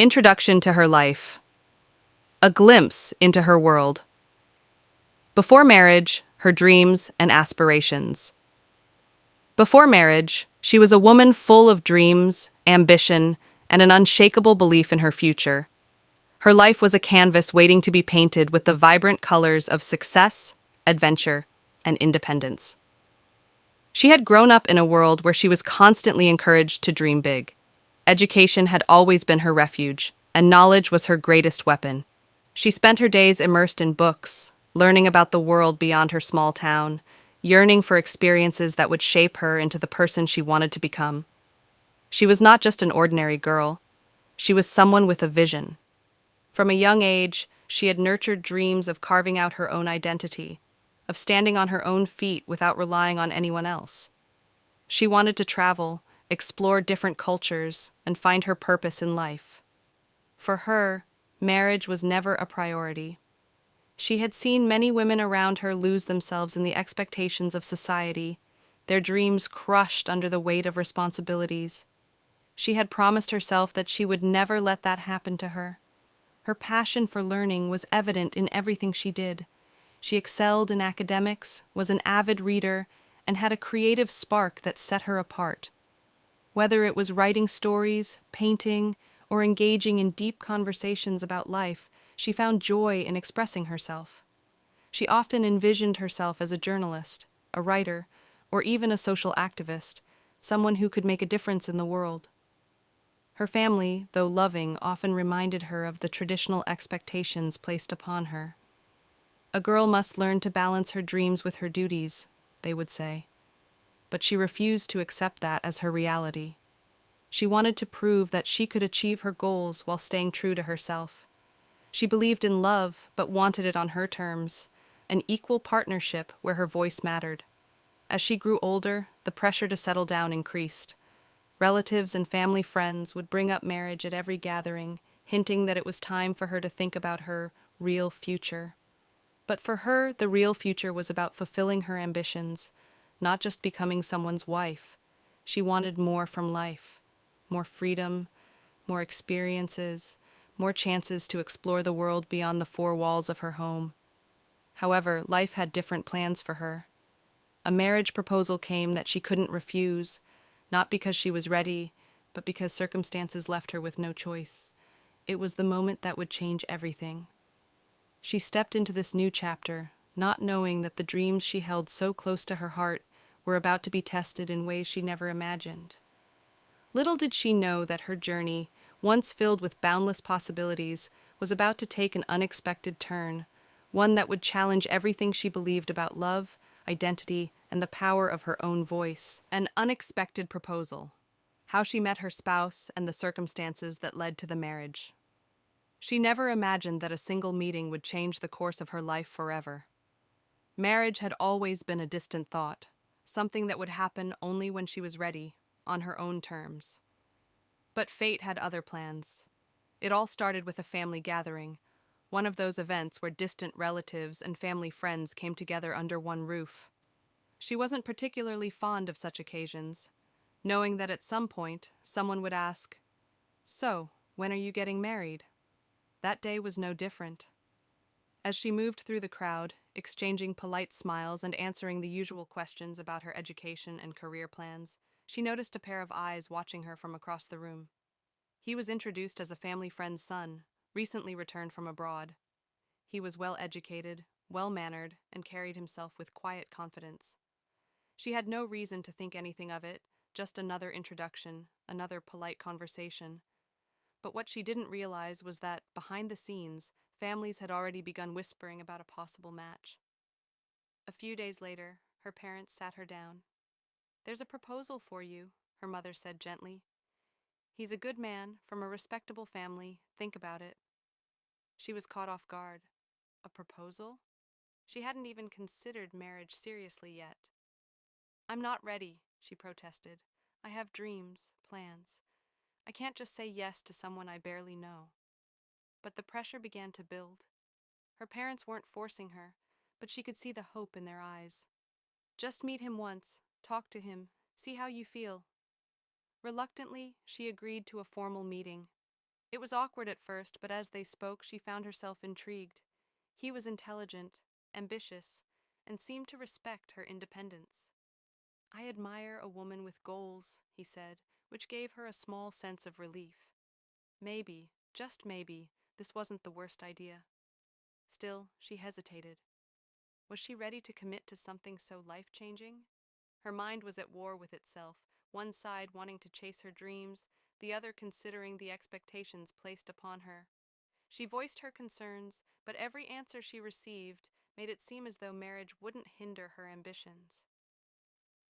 Introduction to her life. A glimpse into her world. Before marriage, her dreams and aspirations. Before marriage, she was a woman full of dreams, ambition, and an unshakable belief in her future. Her life was a canvas waiting to be painted with the vibrant colors of success, adventure, and independence. She had grown up in a world where she was constantly encouraged to dream big. Education had always been her refuge, and knowledge was her greatest weapon. She spent her days immersed in books, learning about the world beyond her small town, yearning for experiences that would shape her into the person she wanted to become. She was not just an ordinary girl. She was someone with a vision. From a young age, she had nurtured dreams of carving out her own identity, of standing on her own feet without relying on anyone else. She wanted to travel, explore different cultures, and find her purpose in life. For her, marriage was never a priority. She had seen many women around her lose themselves in the expectations of society, their dreams crushed under the weight of responsibilities. She had promised herself that she would never let that happen to her. Her passion for learning was evident in everything she did. She excelled in academics, was an avid reader, and had a creative spark that set her apart. Whether it was writing stories, painting, or engaging in deep conversations about life, she found joy in expressing herself. She often envisioned herself as a journalist, a writer, or even a social activist, someone who could make a difference in the world. Her family, though loving, often reminded her of the traditional expectations placed upon her. A girl must learn to balance her dreams with her duties, they would say. But she refused to accept that as her reality. She wanted to prove that she could achieve her goals while staying true to herself. She believed in love, but wanted it on her terms, an equal partnership where her voice mattered. As she grew older, the pressure to settle down increased. Relatives and family friends would bring up marriage at every gathering, hinting that it was time for her to think about her real future. But for her, the real future was about fulfilling her ambitions, not just becoming someone's wife. She wanted more from life, more freedom, more experiences, more chances to explore the world beyond the four walls of her home. However, life had different plans for her. A marriage proposal came that she couldn't refuse, not because she was ready, but because circumstances left her with no choice. It was the moment that would change everything. She stepped into this new chapter, not knowing that the dreams she held so close to her heart were about to be tested in ways she never imagined. Little did she know that her journey, once filled with boundless possibilities, was about to take an unexpected turn, one that would challenge everything she believed about love, identity, and the power of her own voice. An unexpected proposal. How she met her spouse and the circumstances that led to the marriage. She never imagined that a single meeting would change the course of her life forever. Marriage had always been a distant thought, something that would happen only when she was ready, on her own terms. But fate had other plans. It all started with a family gathering, one of those events where distant relatives and family friends came together under one roof. She wasn't particularly fond of such occasions, knowing that at some point someone would ask, "So, when are you getting married?" That day was no different. As she moved through the crowd, exchanging polite smiles and answering the usual questions about her education and career plans, she noticed a pair of eyes watching her from across the room. He was introduced as a family friend's son, recently returned from abroad. He was well-educated, well-mannered, and carried himself with quiet confidence. She had no reason to think anything of it, just another introduction, another polite conversation. But what she didn't realize was that, behind the scenes, families had already begun whispering about a possible match. A few days later, her parents sat her down. "There's a proposal for you," her mother said gently. "He's a good man, from a respectable family. Think about it." She was caught off guard. A proposal? She hadn't even considered marriage seriously yet. "I'm not ready," she protested. "I have dreams, plans. I can't just say yes to someone I barely know." But the pressure began to build. Her parents weren't forcing her, but she could see the hope in their eyes. "Just meet him once, talk to him, see how you feel." Reluctantly, she agreed to a formal meeting. It was awkward at first, but as they spoke, she found herself intrigued. He was intelligent, ambitious, and seemed to respect her independence. "I admire a woman with goals," he said, which gave her a small sense of relief. Maybe, just maybe, this wasn't the worst idea. Still, she hesitated. Was she ready to commit to something so life-changing? Her mind was at war with itself, one side wanting to chase her dreams, the other considering the expectations placed upon her. She voiced her concerns, but every answer she received made it seem as though marriage wouldn't hinder her ambitions.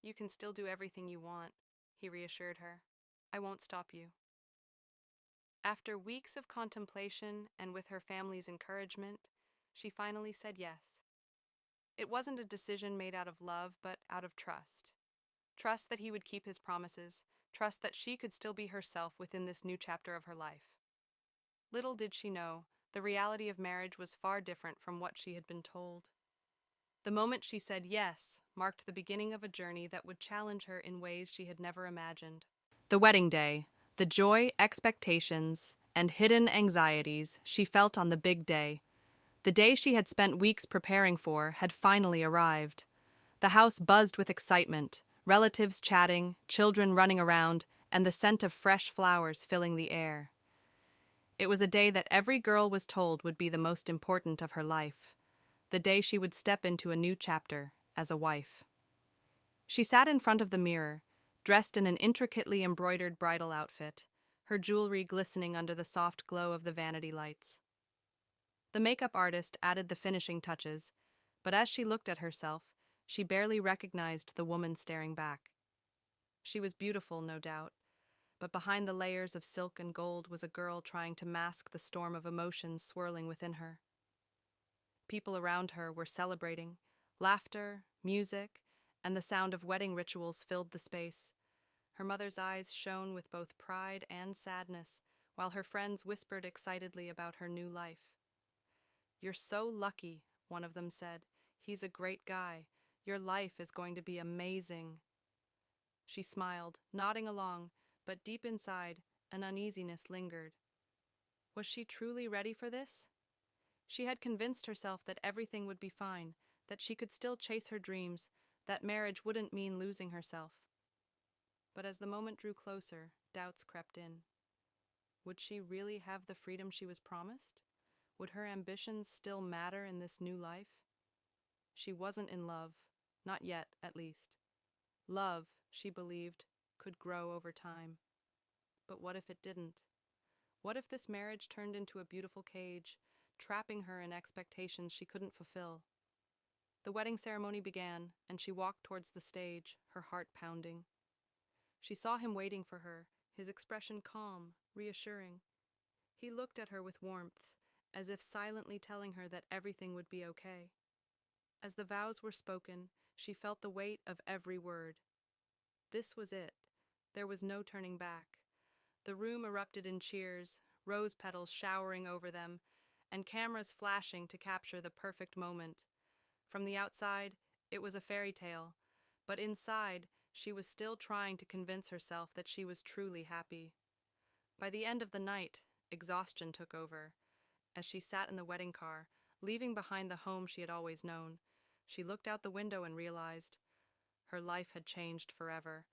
"You can still do everything you want," he reassured her. "I won't stop you." After weeks of contemplation and with her family's encouragement, she finally said yes. It wasn't a decision made out of love, but out of trust. Trust that he would keep his promises, trust that she could still be herself within this new chapter of her life. Little did she know, the reality of marriage was far different from what she had been told. The moment she said yes marked the beginning of a journey that would challenge her in ways she had never imagined. The wedding day, the joy, expectations, and hidden anxieties she felt on the big day, the day she had spent weeks preparing for, had finally arrived. The house buzzed with excitement, relatives chatting, children running around, and the scent of fresh flowers filling the air. It was a day that every girl was told would be the most important of her life, the day she would step into a new chapter as a wife. She sat in front of the mirror, dressed in an intricately embroidered bridal outfit, her jewelry glistening under the soft glow of the vanity lights. The makeup artist added the finishing touches, but as she looked at herself, she barely recognized the woman staring back. She was beautiful, no doubt, but behind the layers of silk and gold was a girl trying to mask the storm of emotions swirling within her. People around her were celebrating. Laughter, music, and the sound of wedding rituals filled the space. Her mother's eyes shone with both pride and sadness, while her friends whispered excitedly about her new life. "You're so lucky," one of them said. "He's a great guy. Your life is going to be amazing." She smiled, nodding along, but deep inside, an uneasiness lingered. Was she truly ready for this? She had convinced herself that everything would be fine, that she could still chase her dreams, that marriage wouldn't mean losing herself. But as the moment drew closer, doubts crept in. Would she really have the freedom she was promised? Would her ambitions still matter in this new life? She wasn't in love, not yet, at least. Love, she believed, could grow over time. But what if it didn't? What if this marriage turned into a beautiful cage, trapping her in expectations she couldn't fulfill? The wedding ceremony began, and she walked towards the stage, her heart pounding. She saw him waiting for her, his expression calm, reassuring. He looked at her with warmth, as if silently telling her that everything would be okay. As the vows were spoken, she felt the weight of every word. This was it. There was no turning back. The room erupted in cheers, rose petals showering over them, and cameras flashing to capture the perfect moment. From the outside, it was a fairy tale, but inside, she was still trying to convince herself that she was truly happy. By the end of the night, exhaustion took over. As she sat in the wedding car, leaving behind the home she had always known, she looked out the window and realized her life had changed forever.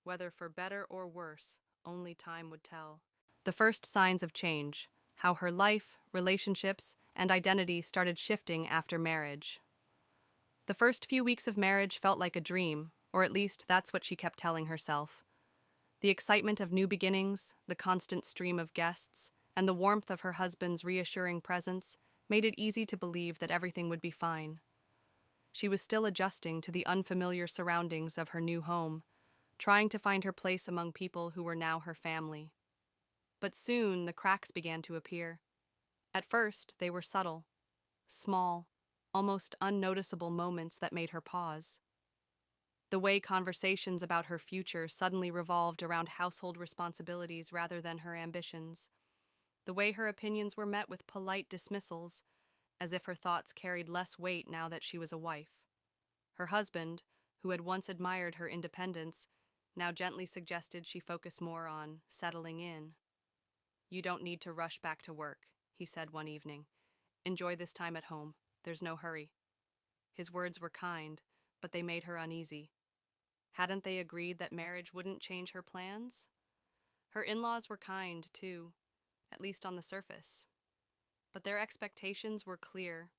Whether for better or worse, only time would tell. The first signs of change, how her life, relationships, and identity started shifting after marriage. The first few weeks of marriage felt like a dream, or at least that's what she kept telling herself. The excitement of new beginnings, the constant stream of guests, and the warmth of her husband's reassuring presence made it easy to believe that everything would be fine. She was still adjusting to the unfamiliar surroundings of her new home, trying to find her place among people who were now her family. But soon the cracks began to appear. At first, they were subtle, small, almost unnoticeable moments that made her pause. The way conversations about her future suddenly revolved around household responsibilities rather than her ambitions. The way her opinions were met with polite dismissals, as if her thoughts carried less weight now that she was a wife. Her husband, who had once admired her independence, now gently suggested she focus more on settling in. "You don't need to rush back to work," he said one evening. "Enjoy this time at home. There's no hurry." His words were kind, but they made her uneasy. Hadn't they agreed that marriage wouldn't change her plans? Her in-laws were kind, too, at least on the surface. But their expectations were clear.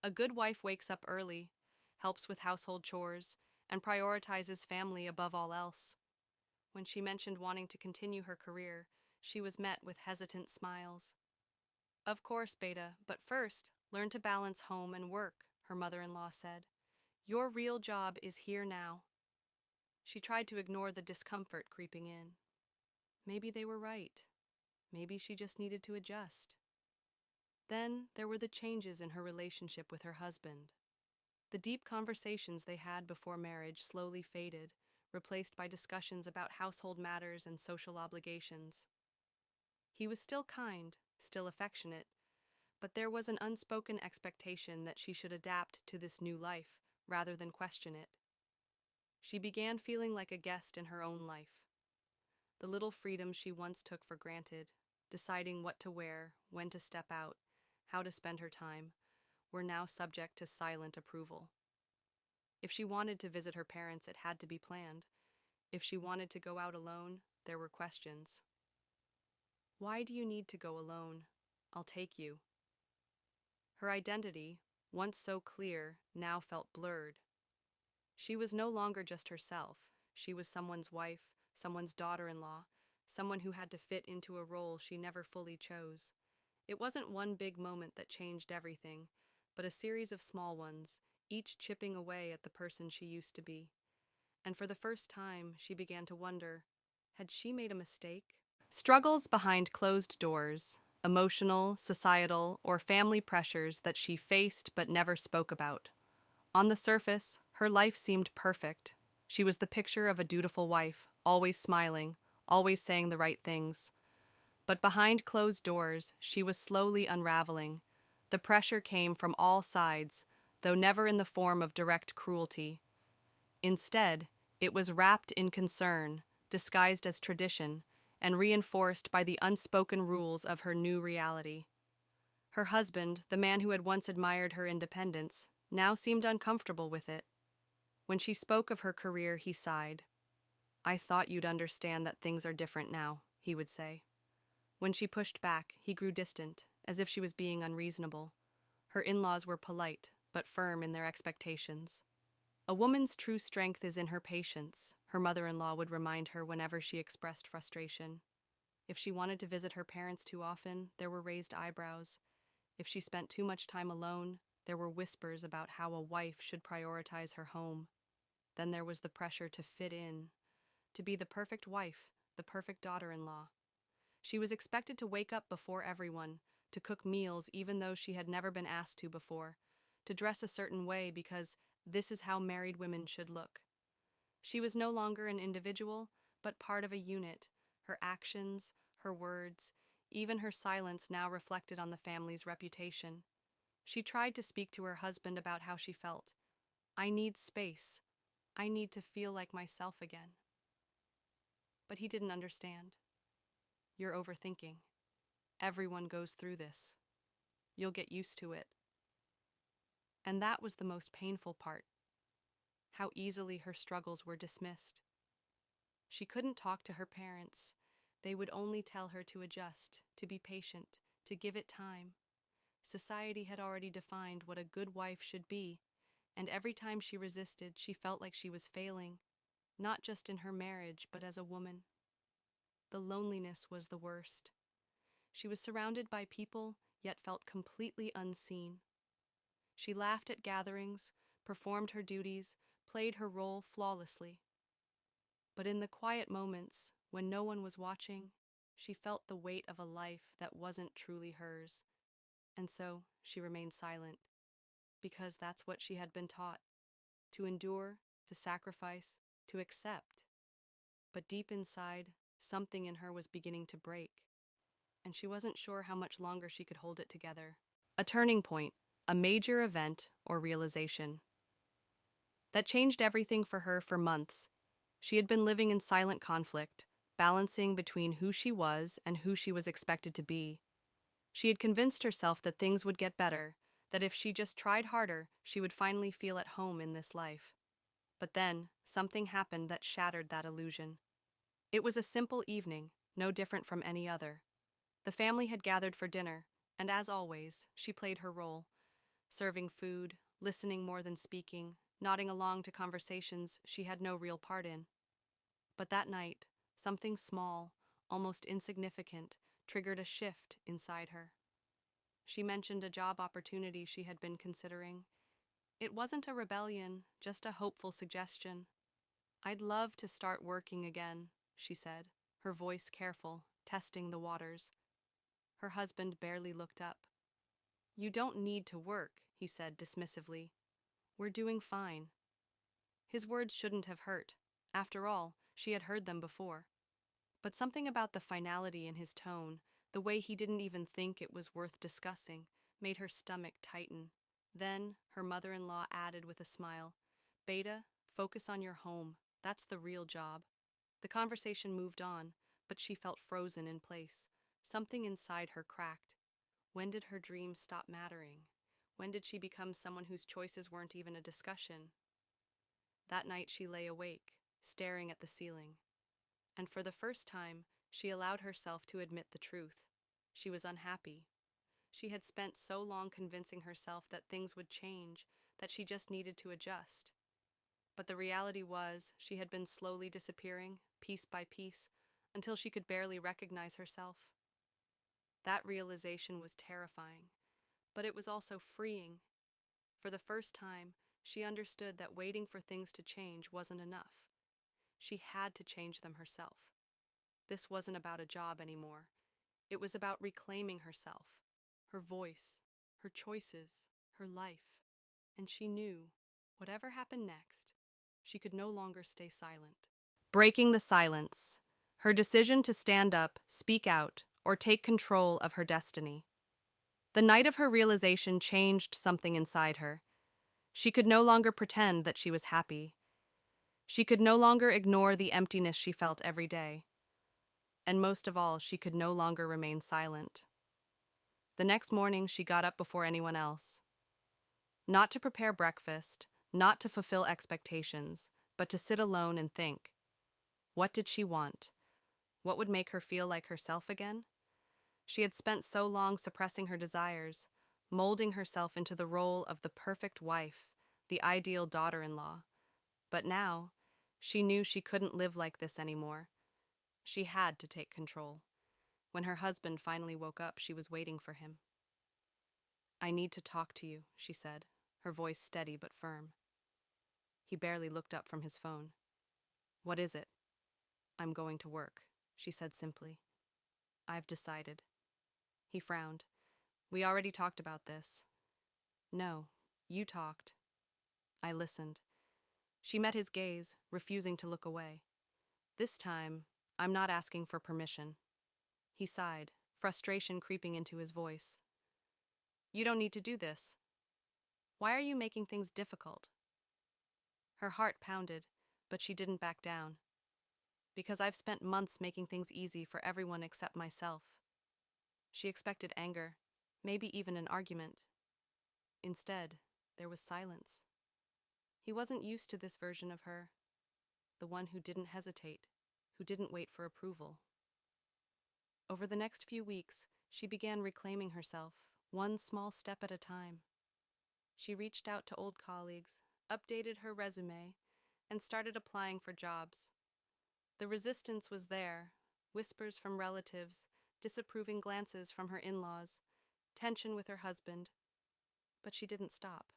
A good wife wakes up early, helps with household chores, and prioritizes family above all else. When she mentioned wanting to continue her career, she was met with hesitant smiles. "Of course, Beta, but first, learn to balance home and work," her mother-in-law said. "Your real job is here now." She tried to ignore the discomfort creeping in. Maybe they were right. Maybe she just needed to adjust. Then there were the changes in her relationship with her husband. The deep conversations they had before marriage slowly faded, replaced by discussions about household matters and social obligations. He was still kind, still affectionate, but there was an unspoken expectation that she should adapt to this new life rather than question it. She began feeling like a guest in her own life. The little freedoms she once took for granted, deciding what to wear, when to step out, how to spend her time, were now subject to silent approval. If she wanted to visit her parents, it had to be planned. If she wanted to go out alone, there were questions. "Why do you need to go alone? I'll take you." Her identity, once so clear, now felt blurred. She was no longer just herself. She was someone's wife, someone's daughter-in-law, someone who had to fit into a role she never fully chose. It wasn't one big moment that changed everything, but a series of small ones, each chipping away at the person she used to be. And for the first time, she began to wonder, had she made a mistake? Struggles behind closed doors, emotional, societal, or family pressures that she faced but never spoke about. On the surface, her life seemed perfect. She was the picture of a dutiful wife, always smiling, always saying the right things. But behind closed doors, she was slowly unraveling. The pressure came from all sides, though never in the form of direct cruelty. Instead, it was wrapped in concern, disguised as tradition, and reinforced by the unspoken rules of her new reality. Her husband, the man who had once admired her independence, now seemed uncomfortable with it. When she spoke of her career, he sighed. "I thought you'd understand that things are different now," he would say. When she pushed back, he grew distant, as if she was being unreasonable. Her in-laws were polite, but firm in their expectations. "A woman's true strength is in her patience," her mother-in-law would remind her whenever she expressed frustration. If she wanted to visit her parents too often, there were raised eyebrows. If she spent too much time alone, there were whispers about how a wife should prioritize her home. Then there was the pressure to fit in, to be the perfect wife, the perfect daughter-in-law. She was expected to wake up before everyone, to cook meals even though she had never been asked to before, to dress a certain way because this is how married women should look. She was no longer an individual, but part of a unit. Her actions, her words, even her silence now reflected on the family's reputation. She tried to speak to her husband about how she felt. "I need space. I need to feel like myself again." But he didn't understand. "You're overthinking. Everyone goes through this. You'll get used to it." And that was the most painful part. How easily her struggles were dismissed. She couldn't talk to her parents. They would only tell her to adjust, to be patient, to give it time. Society had already defined what a good wife should be, and every time she resisted, she felt like she was failing, not just in her marriage, but as a woman. The loneliness was the worst. She was surrounded by people, yet felt completely unseen. She laughed at gatherings, performed her duties, played her role flawlessly. But in the quiet moments, when no one was watching, she felt the weight of a life that wasn't truly hers. And so she remained silent, because that's what she had been taught, to endure, to sacrifice, to accept. But deep inside, something in her was beginning to break, and she wasn't sure how much longer she could hold it together. A turning point, a major event or realization. That changed everything for her for months. She had been living in silent conflict, balancing between who she was and who she was expected to be. She had convinced herself that things would get better, that if she just tried harder, she would finally feel at home in this life. But then, something happened that shattered that illusion. It was a simple evening, no different from any other. The family had gathered for dinner, and as always, she played her role, serving food, listening more than speaking, nodding along to conversations she had no real part in. But that night, something small, almost insignificant, triggered a shift inside her. She mentioned a job opportunity she had been considering. It wasn't a rebellion, just a hopeful suggestion. "I'd love to start working again," she said, her voice careful, testing the waters. Her husband barely looked up. "You don't need to work," he said dismissively. "We're doing fine." His words shouldn't have hurt. After all, she had heard them before. But something about the finality in his tone, the way he didn't even think it was worth discussing, made her stomach tighten. Then, her mother-in-law added with a smile, "Beta, focus on your home. That's the real job." The conversation moved on, but she felt frozen in place. Something inside her cracked. When did her dreams stop mattering? When did she become someone whose choices weren't even a discussion? That night she lay awake, staring at the ceiling. And for the first time, she allowed herself to admit the truth. She was unhappy. She had spent so long convincing herself that things would change, that she just needed to adjust. But the reality was, she had been slowly disappearing, piece by piece, until she could barely recognize herself. That realization was terrifying, but it was also freeing. For the first time, she understood that waiting for things to change wasn't enough. She had to change them herself. This wasn't about a job anymore. It was about reclaiming herself, her voice, her choices, her life. And she knew, whatever happened next, she could no longer stay silent. Breaking the silence, her decision to stand up, speak out, or take control of her destiny. The night of her realization changed something inside her. She could no longer pretend that she was happy. She could no longer ignore the emptiness she felt every day. And most of all, she could no longer remain silent. The next morning, she got up before anyone else. Not to prepare breakfast, not to fulfill expectations, but to sit alone and think. What did she want? What would make her feel like herself again? She had spent so long suppressing her desires, molding herself into the role of the perfect wife, the ideal daughter-in-law. But now, she knew she couldn't live like this anymore. She had to take control. When her husband finally woke up, she was waiting for him. "I need to talk to you," she said, her voice steady but firm. He barely looked up from his phone. "What is it?" "I'm going to work," she said simply. "I've decided." He frowned. "We already talked about this." "No, you talked." I listened. She met his gaze, refusing to look away. "This time, I'm not asking for permission." He sighed, frustration creeping into his voice. "You don't need to do this. Why are you making things difficult?" Her heart pounded, but she didn't back down. "Because I've spent months making things easy for everyone except myself." She expected anger, maybe even an argument. Instead, there was silence. He wasn't used to this version of her, the one who didn't hesitate, who didn't wait for approval. Over the next few weeks, she began reclaiming herself, one small step at a time. She reached out to old colleagues, updated her resume, and started applying for jobs. The resistance was there, whispers from relatives, disapproving glances from her in-laws, tension with her husband. But she didn't stop.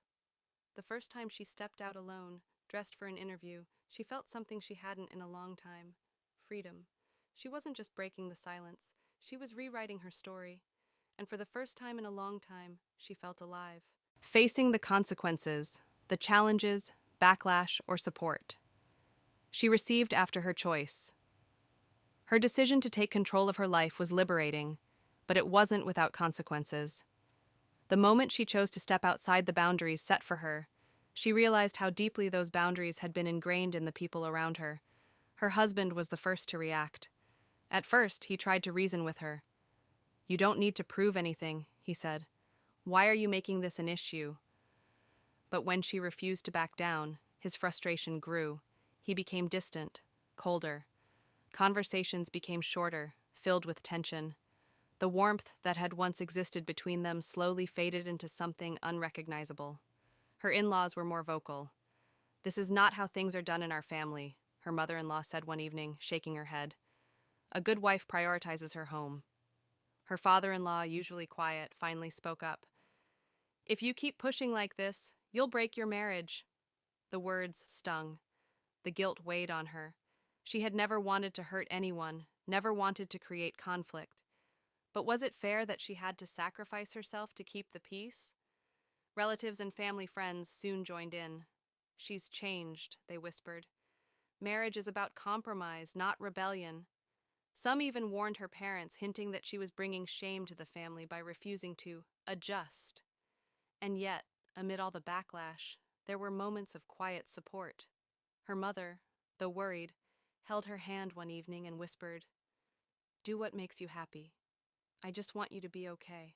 The first time she stepped out alone, dressed for an interview, she felt something she hadn't in a long time: freedom. She wasn't just breaking the silence, she was rewriting her story. And for the first time in a long time, she felt alive. Facing the consequences, the challenges, backlash, or support she received after her choice. Her decision to take control of her life was liberating, but it wasn't without consequences. The moment she chose to step outside the boundaries set for her, she realized how deeply those boundaries had been ingrained in the people around her. Her husband was the first to react. At first, he tried to reason with her. "You don't need to prove anything," he said. "Why are you making this an issue?" But when she refused to back down, his frustration grew. He became distant, colder. Conversations became shorter, filled with tension. The warmth that had once existed between them slowly faded into something unrecognizable. Her in-laws were more vocal. "This is not how things are done in our family," her mother-in-law said one evening, shaking her head. "A good wife prioritizes her home." Her father-in-law, usually quiet, finally spoke up. "If you keep pushing like this, you'll break your marriage." The words stung. The guilt weighed on her. She had never wanted to hurt anyone, never wanted to create conflict. But was it fair that she had to sacrifice herself to keep the peace? Relatives and family friends soon joined in. "She's changed," they whispered. "Marriage is about compromise, not rebellion." Some even warned her parents, hinting that she was bringing shame to the family by refusing to adjust. And yet, amid all the backlash, there were moments of quiet support. Her mother, though worried, held her hand one evening and whispered, "Do what makes you happy. I just want you to be okay."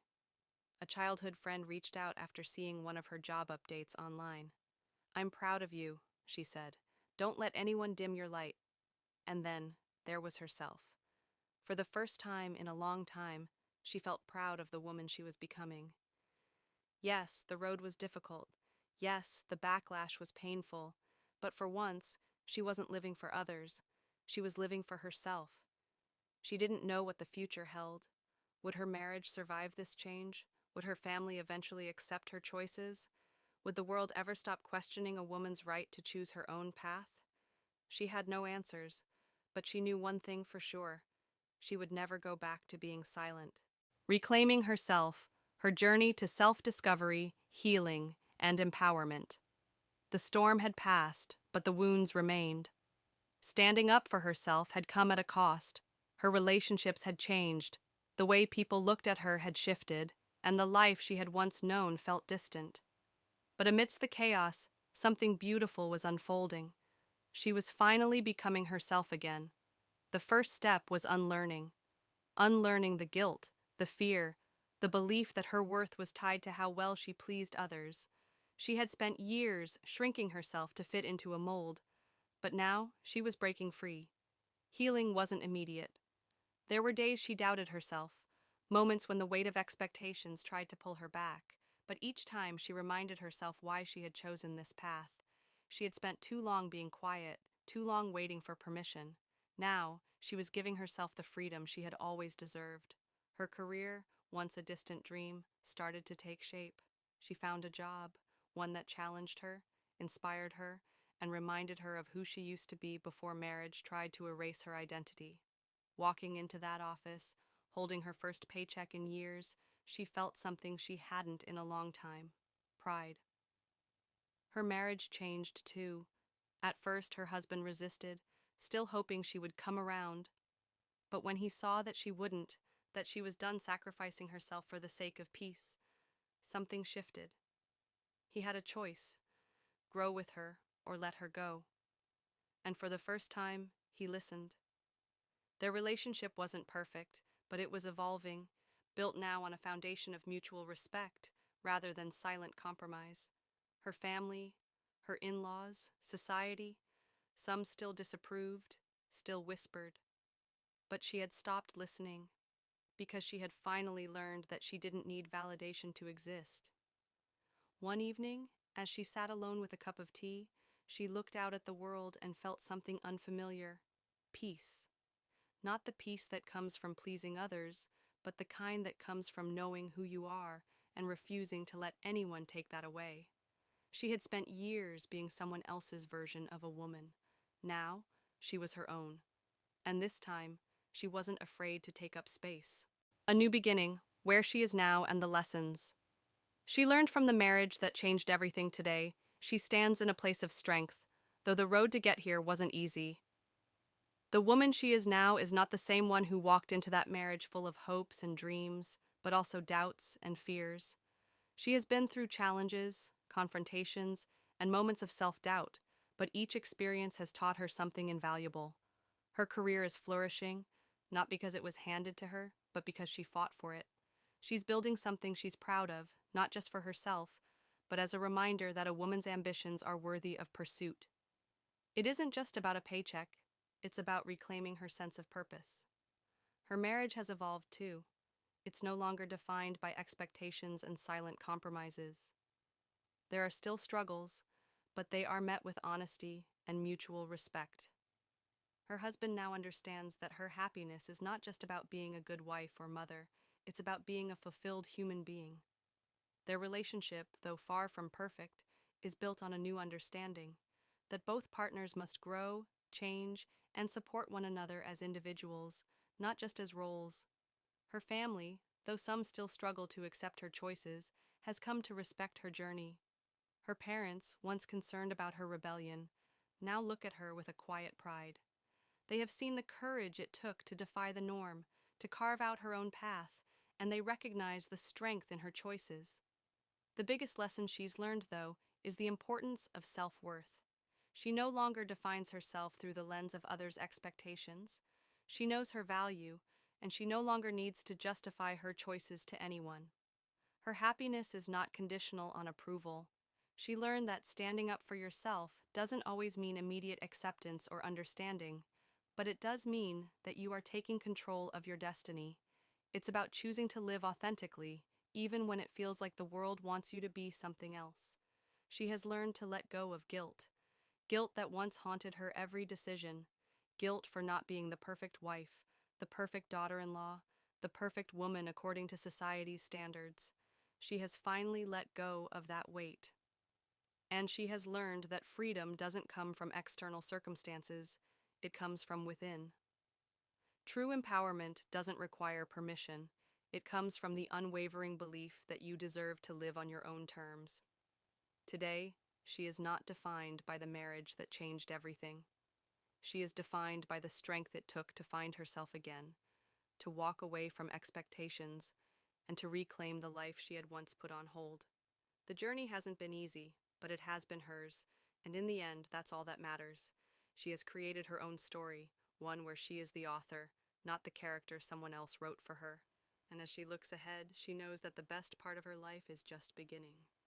A childhood friend reached out after seeing one of her job updates online. "I'm proud of you," she said. "Don't let anyone dim your light." And then, there was herself. For the first time in a long time, she felt proud of the woman she was becoming. Yes, the road was difficult. Yes, the backlash was painful. But for once, she wasn't living for others. She was living for herself. She didn't know what the future held. Would her marriage survive this change? Would her family eventually accept her choices? Would the world ever stop questioning a woman's right to choose her own path? She had no answers, but she knew one thing for sure. She would never go back to being silent. Reclaiming herself, her journey to self-discovery, healing, and empowerment. The storm had passed, but the wounds remained. Standing up for herself had come at a cost. Her relationships had changed. The way people looked at her had shifted, and the life she had once known felt distant. But amidst the chaos, something beautiful was unfolding. She was finally becoming herself again. The first step was unlearning. Unlearning the guilt, the fear, the belief that her worth was tied to how well she pleased others. She had spent years shrinking herself to fit into a mold, but now she was breaking free. Healing wasn't immediate. There were days she doubted herself, moments when the weight of expectations tried to pull her back, but each time she reminded herself why she had chosen this path. She had spent too long being quiet, too long waiting for permission. Now, she was giving herself the freedom she had always deserved. Her career, once a distant dream, started to take shape. She found a job, one that challenged her, inspired her, and reminded her of who she used to be before marriage tried to erase her identity. Walking into that office, holding her first paycheck in years, she felt something she hadn't in a long time: pride. Her marriage changed too. At first, her husband resisted, still hoping she would come around. But when he saw that she wouldn't, that she was done sacrificing herself for the sake of peace, something shifted. He had a choice: grow with her or let her go. And for the first time, he listened. Their relationship wasn't perfect, but it was evolving, built now on a foundation of mutual respect rather than silent compromise. Her family, her in-laws, society, some still disapproved, still whispered. But she had stopped listening, because she had finally learned that she didn't need validation to exist. One evening, as she sat alone with a cup of tea, she looked out at the world and felt something unfamiliar: peace. Not the peace that comes from pleasing others, but the kind that comes from knowing who you are and refusing to let anyone take that away. She had spent years being someone else's version of a woman. Now, she was her own. And this time, she wasn't afraid to take up space. A new beginning, where she is now and the lessons. She learned from the marriage that changed everything today. She stands in a place of strength, though the road to get here wasn't easy. The woman she is now is not the same one who walked into that marriage full of hopes and dreams, but also doubts and fears. She has been through challenges, confrontations, and moments of self-doubt, but each experience has taught her something invaluable. Her career is flourishing, not because it was handed to her, but because she fought for it. She's building something she's proud of, not just for herself, but as a reminder that a woman's ambitions are worthy of pursuit. It isn't just about a paycheck, it's about reclaiming her sense of purpose. Her marriage has evolved too. It's no longer defined by expectations and silent compromises. There are still struggles, but they are met with honesty and mutual respect. Her husband now understands that her happiness is not just about being a good wife or mother, it's about being a fulfilled human being. Their relationship, though far from perfect, is built on a new understanding that both partners must grow, change, and support one another as individuals, not just as roles. Her family, though some still struggle to accept her choices, has come to respect her journey. Her parents, once concerned about her rebellion, now look at her with a quiet pride. They have seen the courage it took to defy the norm, to carve out her own path, and they recognize the strength in her choices. The biggest lesson she's learned, though, is the importance of self-worth. She no longer defines herself through the lens of others' expectations. She knows her value, and she no longer needs to justify her choices to anyone. Her happiness is not conditional on approval. She learned that standing up for yourself doesn't always mean immediate acceptance or understanding, but it does mean that you are taking control of your destiny. It's about choosing to live authentically, even when it feels like the world wants you to be something else. She has learned to let go of guilt. Guilt that once haunted her every decision. Guilt for not being the perfect wife, the perfect daughter-in-law, the perfect woman according to society's standards. She has finally let go of that weight. And she has learned that freedom doesn't come from external circumstances, it comes from within. True empowerment doesn't require permission. It comes from the unwavering belief that you deserve to live on your own terms. Today, she is not defined by the marriage that changed everything. She is defined by the strength it took to find herself again, to walk away from expectations, and to reclaim the life she had once put on hold. The journey hasn't been easy, but it has been hers, and in the end, that's all that matters. She has created her own story, one where she is the author, not the character someone else wrote for her. And as she looks ahead, she knows that the best part of her life is just beginning.